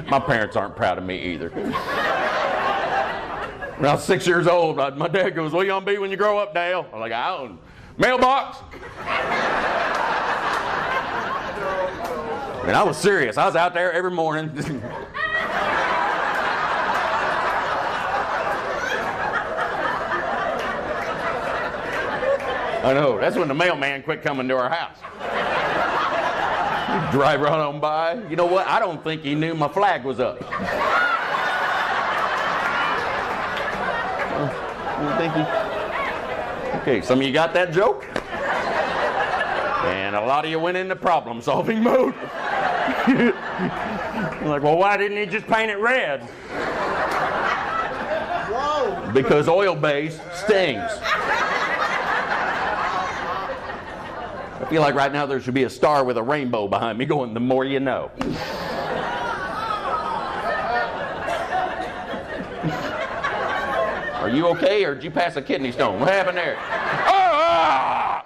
My parents aren't proud of me either. When I was 6 years old, my dad goes, "What you gonna be when you grow up, Dale?" I'm like, "I don't. Mailbox." And I was serious. I was out there every morning. I know. That's when the mailman quit coming to our house. He'd drive right on by. You know what? I don't think he knew my flag was up. Thank you. Okay, some of you got that joke? And a lot of you went into problem-solving mode. Like, well, why didn't he just paint it red? Whoa. Because oil-based stings. I feel like right now there should be a star with a rainbow behind me going, "The more you know." Are you okay, or did you pass a kidney stone? What happened there? Ah!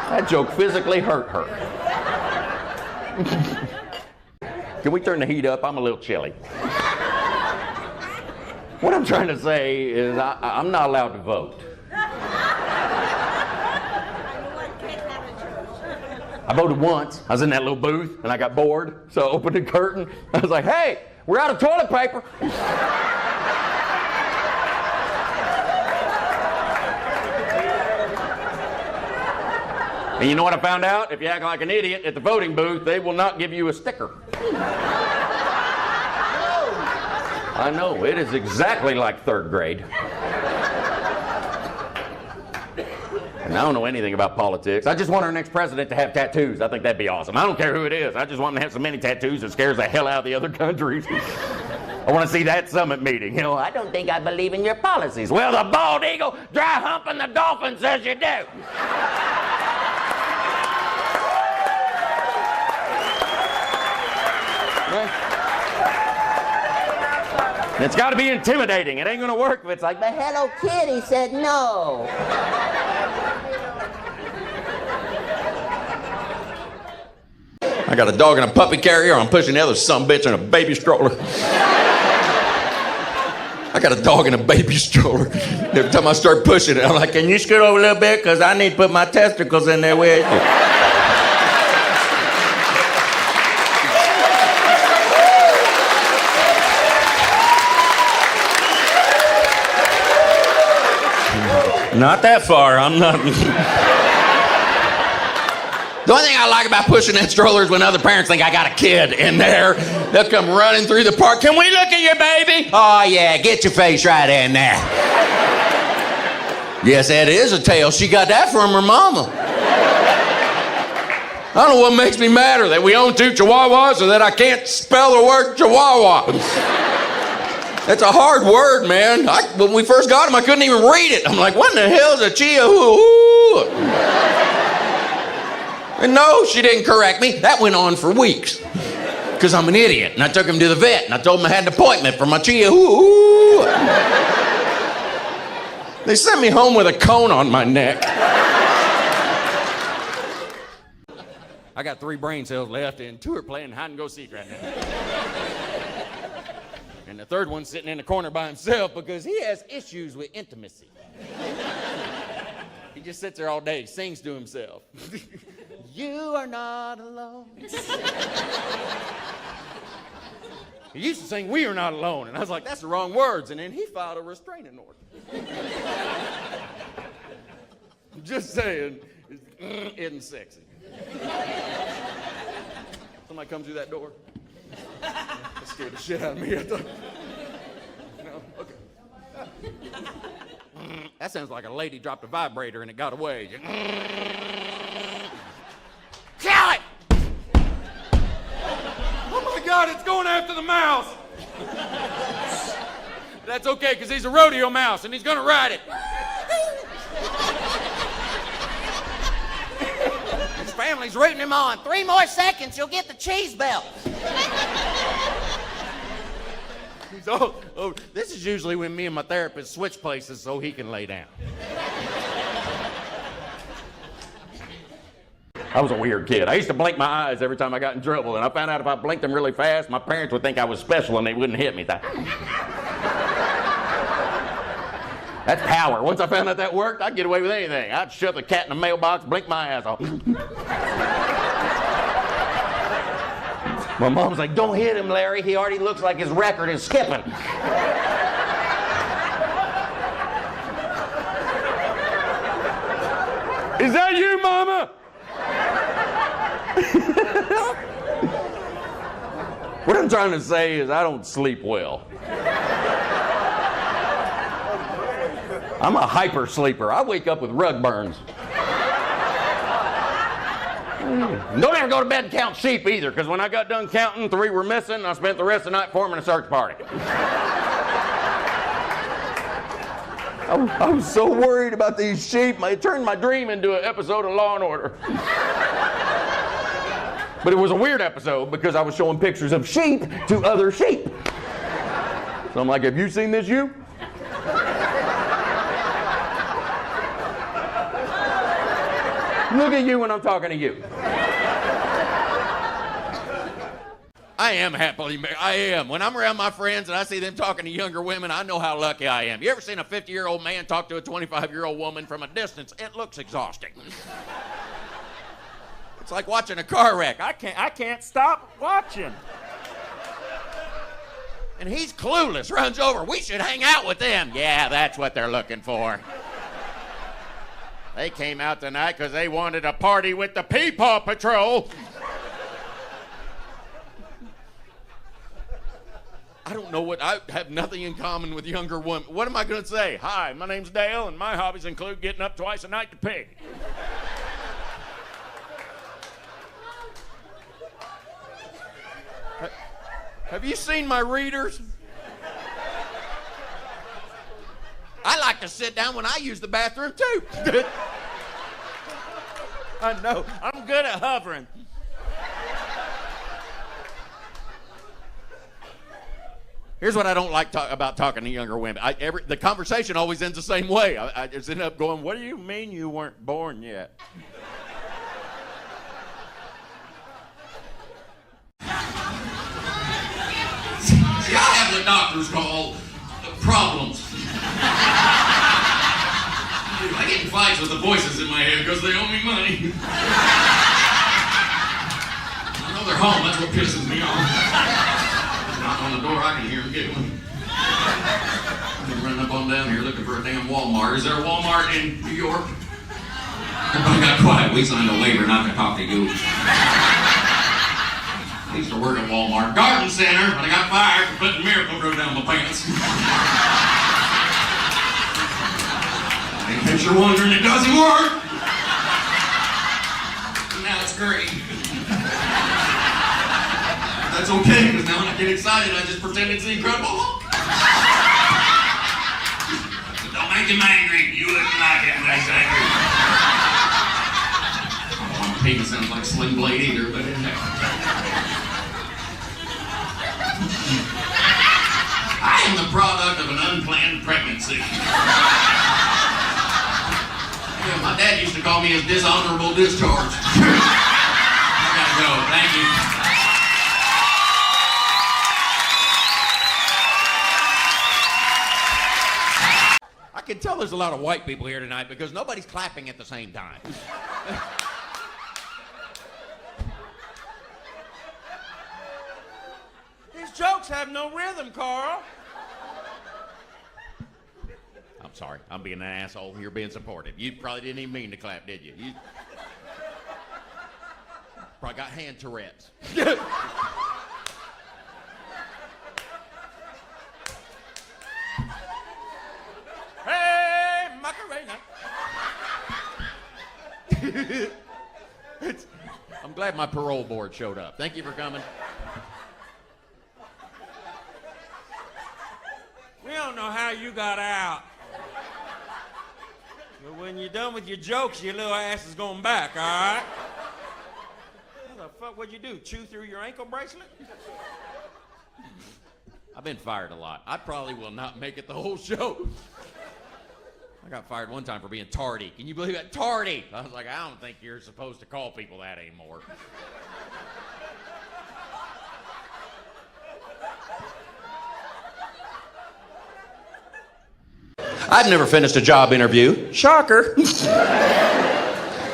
That joke physically hurt her. Can we turn the heat up? I'm a little chilly. What I'm trying to say is I'm not allowed to vote. I voted once. I was in that little booth, and I got bored, so I opened the curtain. I was like, "Hey, we're out of toilet paper." And you know what I found out? If you act like an idiot at the voting booth, they will not give you a sticker. I know, it is exactly like third grade. And I don't know anything about politics. I just want our next president to have tattoos. I think that'd be awesome. I don't care who it is. I just want him to have so many tattoos it scares the hell out of the other countries. I want to see that summit meeting. You know, "I don't think I believe in your policies." Well, the bald eagle, dry humping the dolphin says you do. And it's got to be intimidating. It ain't going to work if it's like, "The Hello Kitty said no." I got a dog and a puppy carrier. I'm pushing the other sumbitch in a baby stroller. I got a dog and a baby stroller. Every time I start pushing it, I'm like, "Can you scoot over a little bit? Because I need to put my testicles in there with you." Not that far. I'm not. The only thing I like about pushing that stroller is when other parents think I got a kid in there. They'll come running through the park. "Can we look at your baby?" "Oh, yeah, get your face right in there." Yes, that is a tail. She got that from her mama. I don't know what makes me madder, that we own 2 Chihuahuas or that I can't spell the word Chihuahua. That's a hard word, man. When we first got him, I couldn't even read it. I'm like, what in the hell is a Chihuahua? And no, she didn't correct me. That went on for weeks. Because I'm an idiot. And I took him to the vet, and I told him I had an appointment for my Chihuahua. They sent me home with a cone on my neck. I got 3 brain cells left, and 2 are playing hide and go seek right now. And the 3rd one's sitting in the corner by himself because he has issues with intimacy. He just sits there all day, sings to himself. You are not alone. He used to sing, "We are not alone." And I was like, that's the wrong words. And then he filed a restraining order. I'm just saying, it isn't sexy. Somebody come through that door. That scared the shit out of me. I thought, no, okay. That sounds like a lady dropped a vibrator and it got away. Kill it! Oh my God, it's going after the mouse. That's okay, because he's a rodeo mouse and he's gonna ride it. His family's rooting him on. 3 more seconds, you'll get the cheese belt. Oh, this is usually when me and my therapist switch places so he can lay down. I was a weird kid. I used to blink my eyes every time I got in trouble, and I found out if I blinked them really fast, my parents would think I was special and they wouldn't hit me. That's power. Once I found out that worked, I'd get away with anything. I'd shove the cat in the mailbox, blink my ass off. My mom's like, don't hit him, Larry. He already looks like his record is skipping. Is that you, Mama? What I'm trying to say is I don't sleep well. I'm a hyper sleeper. I wake up with rug burns. Don't ever go to bed and count sheep either, because when I got done counting, 3 were missing, and I spent the rest of the night forming a search party. I was so worried about these sheep, it turned my dream into an episode of Law and Order. But it was a weird episode because I was showing pictures of sheep to other sheep. So I'm like, have you seen this ewe? Look at you when I'm talking to you. I am happily married. I am. When I'm around my friends and I see them talking to younger women, I know how lucky I am. You ever seen a 50-year-old man talk to a 25-year-old woman from a distance? It looks exhausting. It's like watching a car wreck. I can't stop watching. And he's clueless, runs over. We should hang out with them. Yeah, that's what they're looking for. They came out tonight because they wanted a party with the Peepaw Patrol. I don't know I have nothing in common with younger women. What am I going to say? Hi, my name's Dale, and my hobbies include getting up twice a night to pig. Have you seen my readers? I like to sit down when I use the bathroom, too. I know. I'm good at hovering. Here's what I don't like about talking to younger women. The conversation always ends the same way. I just end up going, what do you mean you weren't born yet? See, I have what doctors call problems. I get in fights with the voices in my head because they owe me money. I know they're home, that's what pisses me off. Knock on the door, I can hear them giggling. I've been running up on down here looking for a damn Walmart. Is there a Walmart in New York? Everybody got quiet. We signed a waiver not to talk to you. I used to work at Walmart. Garden Center, but I got fired for putting Miracle-Gro down my pants. In case you're wondering, it doesn't work. Now it's great. That's okay, because now when I get excited, I just pretend it's the Incredible Hulk. So don't make him angry. You wouldn't like it when he's angry. I don't want to pee, it sounds like Sling Blade either, but it I am the product of an unplanned pregnancy. Yeah, my dad used to call me his dishonorable discharge. I gotta go. Thank you. I can tell there's a lot of white people here tonight because nobody's clapping at the same time. These jokes have no rhythm, Carl. I'm sorry. I'm being an asshole. You're being supportive. You probably didn't even mean to clap, did you? You probably got hand Tourette's. Hey, Macarena. I'm glad my parole board showed up. Thank you for coming. We don't know how you got out. But when you're done with your jokes, your little ass is going back, all right? What the fuck would you do? Chew through your ankle bracelet? I I've been fired a lot. I probably will not make it the whole show. I got fired one time for being tardy. Can you believe that? Tardy! I was like, I don't think you're supposed to call people that anymore. I've never finished a job interview. Shocker.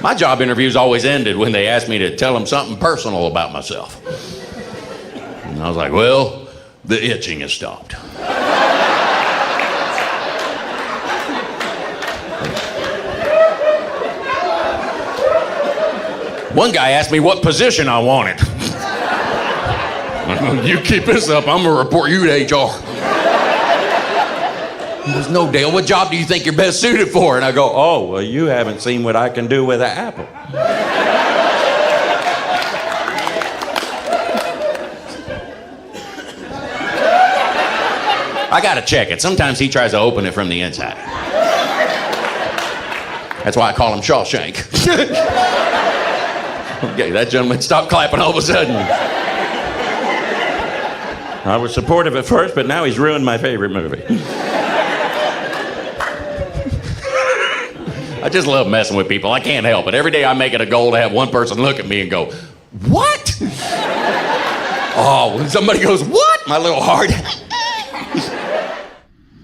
My job interviews always ended when they asked me to tell them something personal about myself. And I was like, well, the itching has stopped. One guy asked me what position I wanted. You keep this up, I'm gonna report you to HR. He goes, no, Dale, what job do you think you're best suited for? And I go, oh, well, you haven't seen what I can do with an apple. I gotta check it. Sometimes he tries to open it from the inside. That's why I call him Shawshank. Okay, that gentleman stopped clapping all of a sudden. I was supportive at first, but now he's ruined my favorite movie. I just love messing with people. I can't help it. Every day I make it a goal to have one person look at me and go, what? Oh, when somebody goes, what? My little heart